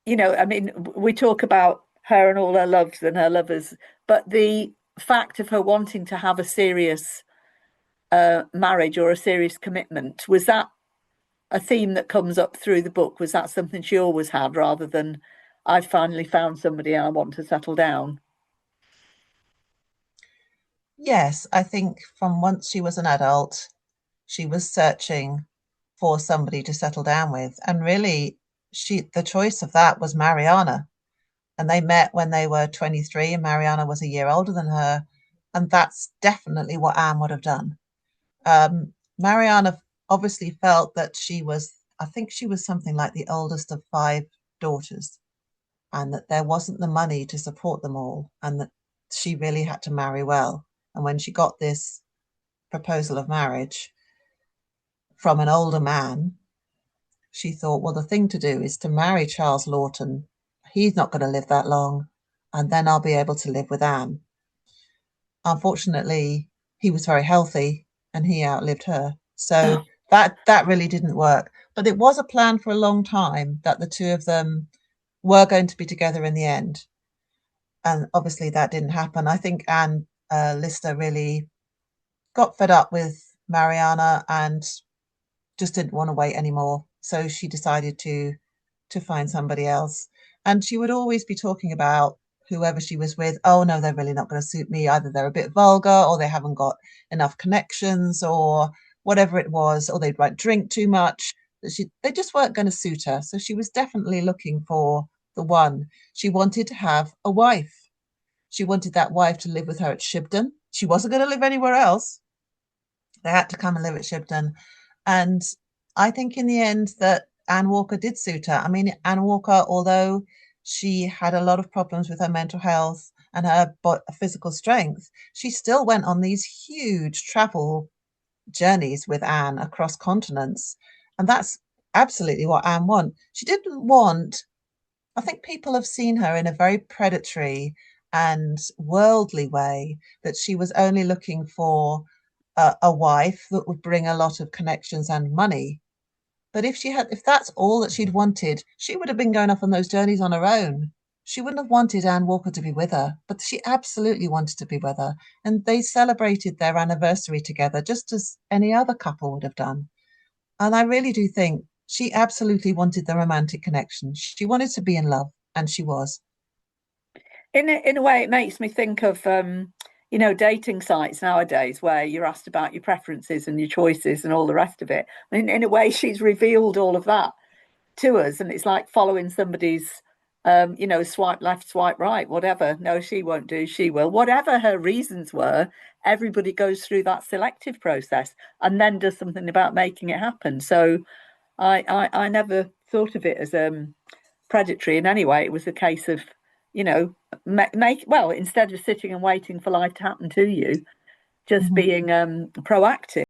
I mean, we talk about her and all her loves and her lovers, but the fact of her wanting to have a serious marriage or a serious commitment, was that a theme that comes up through the book? Was that something she always had rather than I finally found somebody I want to settle down? Yes, I think from once she was an adult, she was searching for somebody to settle down with. And really, the choice of that was Mariana. And they met when they were 23, and Mariana was a year older than her. And that's definitely what Anne would have done. Mariana obviously felt that I think she was something like the oldest of five daughters, and that there wasn't the money to support them all, and that she really had to marry well. And when she got this proposal of marriage from an older man, she thought, well, the thing to do is to marry Charles Lawton. He's not going to live that long, and then I'll be able to live with Anne. Unfortunately, he was very healthy and he outlived her. So Oh, that really didn't work. But it was a plan for a long time that the two of them were going to be together in the end. And obviously that didn't happen. I think Anne Lister really got fed up with Mariana and just didn't want to wait anymore. So she decided to find somebody else. And she would always be talking about whoever she was with. Oh no, they're really not going to suit me. Either they're a bit vulgar, or they haven't got enough connections, or whatever it was, or they'd like drink too much. They just weren't going to suit her. So she was definitely looking for the one. She wanted to have a wife. She wanted that wife to live with her at Shibden. She wasn't going to live anywhere else. They had to come and live at Shibden. And I think in the end that Anne Walker did suit her. I mean, Anne Walker, although she had a lot of problems with her mental health and her physical strength, she still went on these huge travel journeys with Anne across continents. And that's absolutely what Anne wanted. She didn't want, I think people have seen her in a very predatory and worldly way, that she was only looking for a wife that would bring a lot of connections and money. But if that's all that she'd wanted, she would have been going off on those journeys on her own. She wouldn't have wanted Anne Walker to be with her, but she absolutely wanted to be with her. And they celebrated their anniversary together just as any other couple would have done. And I really do think she absolutely wanted the romantic connection. She wanted to be in love, and she was. in a way, it makes me think of dating sites nowadays where you're asked about your preferences and your choices and all the rest of it. I mean, in a way, she's revealed all of that to us, and it's like following somebody's swipe left, swipe right, whatever. No, she won't do, she will. Whatever her reasons were, everybody goes through that selective process and then does something about making it happen. So I never thought of it as predatory in any way. It was a case of, make well, instead of sitting and waiting for life to happen to you, just Mhm. being proactive.